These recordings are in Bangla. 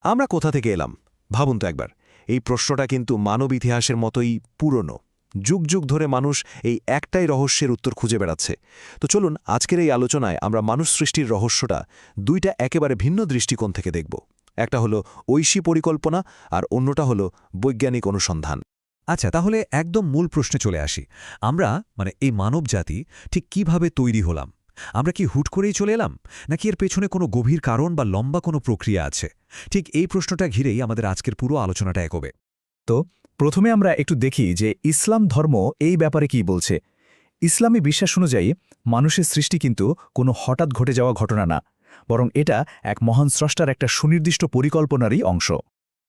আমরা কোথা থেকে এলাম ভাবুন তো একবার। এই প্রশ্নটা কিন্তু মানব ইতিহাসের মতোই পুরনো। যুগ যুগ ধরে মানুষ এই একটাই রহস্যের উত্তর খুঁজে বেড়াচ্ছে। তো চলুন আজকের এই আলোচনায় আমরা মানুষ সৃষ্টির রহস্যটা দুইটা একেবারে ভিন্ন দৃষ্টিকোণ থেকে দেখব। একটা হলো ঐশী পরিকল্পনা আর অন্যটা হলো বৈজ্ঞানিক অনুসন্ধান। আচ্ছা, তাহলে একদম মূল প্রশ্নে চলে আসি। আমরা এই মানব জাতি ঠিক কিভাবে তৈরি হলাম? আমরা কি হুট করেই চলে এলাম, নাকি এর পেছনে কোনো গভীর কারণ বা লম্বা কোনো প্রক্রিয়া আছে? ঠিক এই প্রশ্নটা ঘিরেই আমাদের আজকের পুরো আলোচনাটা এগোবে। তো প্রথমে আমরা একটু দেখি যে ইসলাম ধর্ম এই ব্যাপারে কি বলছে। ইসলামী বিশ্বাস অনুযায়ী মানুষের সৃষ্টি কিন্তু কোনো হঠাৎ ঘটে যাওয়া ঘটনা না, বরং এটা এক মহান স্রষ্টার একটা সুনির্দিষ্ট পরিকল্পনারই অংশ।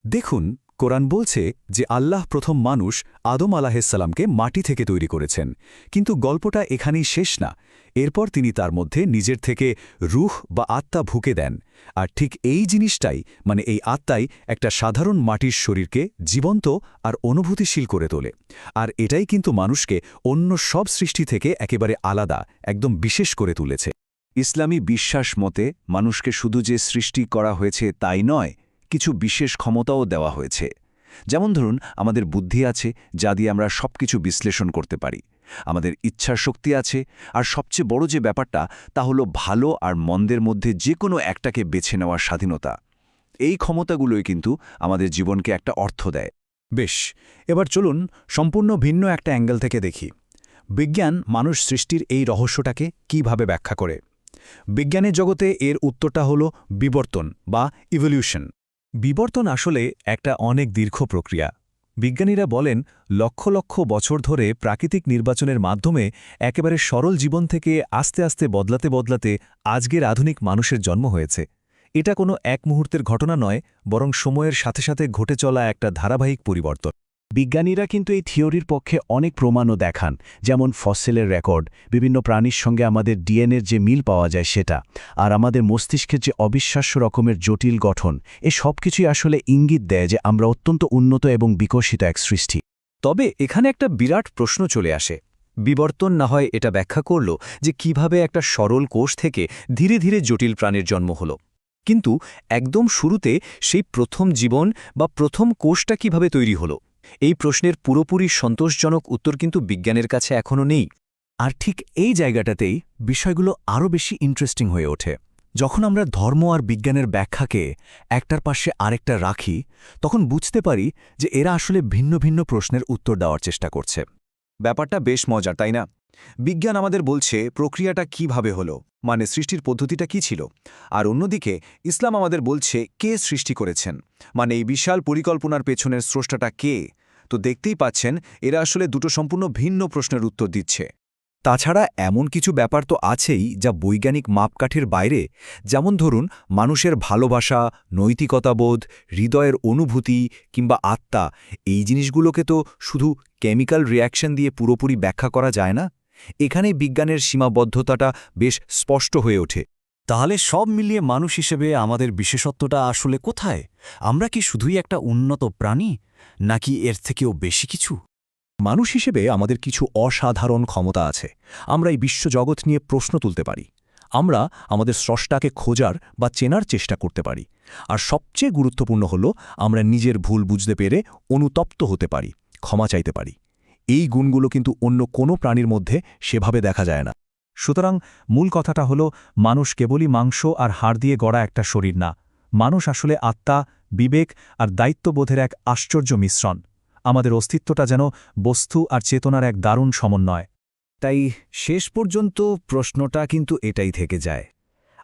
দেখুন, কোরআন বলছে যে আল্লাহ প্রথম মানুষ আদম আলাহিসাল্লামকে মাটি থেকে তৈরি করেছেন, কিন্তু গল্পটা এখানেই শেষ না। এরপর তিনি তার মধ্যে নিজের থেকে রূহ বা আত্মা ভুকে দেন, আর ঠিক এই জিনিসটাই এই আত্মাই একটা সাধারণ মাটির শরীরকে জীবন্ত আর অনুভূতিশীল করে তোলে। আর এটাই কিন্তু মানুষকে অন্য সব সৃষ্টি থেকে একেবারে আলাদা, একদম বিশেষ করে তুলেছে। ইসলামী বিশ্বাস মতে মানুষকে শুধু যে সৃষ্টি করা হয়েছে তাই নয়, কিছু বিশেষ ক্ষমতাও দেওয়া হয়েছে। যেমন ধরুন, আমাদের বুদ্ধি আছে, যা দিয়ে আমরা সবকিছু বিশ্লেষণ করতে পারি। আমাদের ইচ্ছার শক্তি আছে, আর সবচেয়ে বড় যে ব্যাপারটা তা হলো ভালো আর মন্দের মধ্যে যে কোনো একটাকে বেছে নেওয়ার স্বাধীনতা। এই ক্ষমতাগুলোই কিন্তু আমাদের জীবনকে একটা অর্থ দেয়। বেশ, এবার চলুন সম্পূর্ণ ভিন্ন একটা অ্যাঙ্গেল থেকে দেখি। বিজ্ঞান মানুষ সৃষ্টির এই রহস্যটাকে কিভাবে ব্যাখ্যা করে। বিজ্ঞানের জগতে এর উত্তরটা হলো বিবর্তন বা ইভলিউশন। বিবর্তন আসলে একটা অনেক দীর্ঘ প্রক্রিয়া। বিজ্ঞানীরা বলেন, লক্ষ লক্ষ বছর ধরে প্রাকৃতিক নির্বাচনের মাধ্যমে একেবারে সরল জীবন থেকে আস্তে আস্তে বদলাতে বদলাতে আজকের আধুনিক মানুষের জন্ম হয়েছে। এটা কোনো এক মুহূর্তের ঘটনা নয়, বরং সময়ের সাথে সাথে ঘটে চলা একটা ধারাবাহিক পরিবর্তন। বিজ্ঞানীরা কিন্তু এই থিওরির পক্ষে অনেক প্রমাণও দেখান, যেমন ফসিলের রেকর্ড, বিভিন্ন প্রাণীর সঙ্গে আমাদের ডিএনএর যে মিল পাওয়া যায় সেটা, আর আমাদের মস্তিষ্কের যে অবিশ্বাস্য রকমের জটিল গঠন, এ সব কিছুই আসলে ইঙ্গিত দেয় যে আমরা অত্যন্ত উন্নত এবং বিকশিত এক সৃষ্টি। তবে এখানে একটা বিরাট প্রশ্ন চলে আসে। বিবর্তন না হয় এটা ব্যাখ্যা করল যে কিভাবে একটা সরল কোষ থেকে ধীরে ধীরে জটিল প্রাণীর জন্ম হলো, কিন্তু একদম শুরুতে সেই প্রথম জীবন বা প্রথম কোষটা কিভাবে তৈরি হলো, এই প্রশ্নের পুরোপুরি সন্তোষজনক উত্তর কিন্তু বিজ্ঞানের কাছে এখনও নেই। আর ঠিক এই জায়গাটাতেই বিষয়গুলো আরও বেশি ইন্টারেস্টিং হয়ে ওঠে। যখন আমরা ধর্ম আর বিজ্ঞানের ব্যাখ্যাকে একটার পাশে আরেকটা রাখি, তখন বুঝতে পারি যে এরা আসলে ভিন্ন ভিন্ন প্রশ্নের উত্তর দেওয়ার চেষ্টা করছে। ব্যাপারটা বেশ মজার, তাই না? বিজ্ঞান আমাদের বলছে প্রক্রিয়াটা কিভাবে হলো, সৃষ্টির পদ্ধতিটা কি ছিল, আর অন্যদিকে ইসলাম আমাদের বলছে কে সৃষ্টি করেছেন, এই বিশাল পরিকল্পনার পেছনের স্রষ্টাটা কে। তো দেখতেই পাচ্ছেন, এরা আসলে দুটো সম্পূর্ণ ভিন্ন প্রশ্নের উত্তর দিচ্ছে। তাছাড়া এমন কিছু ব্যাপার তো আছেই যা বৈজ্ঞানিক মাপকাঠির বাইরে, যেমন ধরুন মানুষের ভালোবাসা, নৈতিকতাবোধ, হৃদয়ের অনুভূতি কিংবা আত্মা। এই জিনিসগুলোকে তো শুধু কেমিক্যাল রিঅ্যাকশন দিয়ে পুরোপুরি ব্যাখ্যা করা যায় না। এখানেই বিজ্ঞানের সীমাবদ্ধতাটা বেশ স্পষ্ট হয়ে ওঠে। তাহলে সব মিলিয়ে মানুষ হিসেবে আমাদের বিশেষত্বটা আসলে কোথায়? আমরা কি শুধুই একটা উন্নত প্রাণী, নাকি এর থেকেও বেশি কিছু? মানুষ হিসেবে আমাদের কিছু অসাধারণ ক্ষমতা আছে। আমরা এই বিশ্বজগৎ নিয়ে প্রশ্ন তুলতে পারি। আমরা আমাদের স্রষ্টাকে খোঁজার বা চেনার চেষ্টা করতে পারি। আর সবচেয়ে গুরুত্বপূর্ণ হল, আমরা নিজের ভুল বুঝতে পেরে অনুতপ্ত হতে পারি, ক্ষমা চাইতে পারি। এই গুণগুলো কিন্তু অন্য কোনো প্রাণীর মধ্যে সেভাবে দেখা যায় না। সুতরাং মূল কথাটা হল, মানুষ কেবলই মাংস আর হাড় দিয়ে গড়া একটা শরীর না। মানুষ আসলে আত্মা, বিবেক আর দায়িত্ববোধের এক আশ্চর্য মিশ্রণ। আমাদের অস্তিত্বটা যেন বস্তু আর চেতনার এক দারুণ সমন্বয়। তাই শেষ পর্যন্ত প্রশ্নটা কিন্তু এটাই থেকে যায়,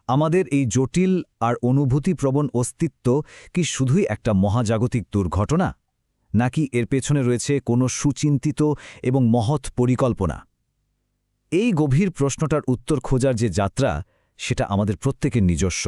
আমাদের এই জটিল আর অনুভূতিপ্রবণ অস্তিত্ব কি শুধুই একটা মহাজাগতিক দুর্ঘটনা, নাকি এর পেছনে রয়েছে কোনো সুচিন্তিত এবং মহৎ পরিকল্পনা? এই গভীর প্রশ্নটার উত্তর খোঁজার যে যাত্রা, সেটা আমাদের প্রত্যেকের নিজস্ব।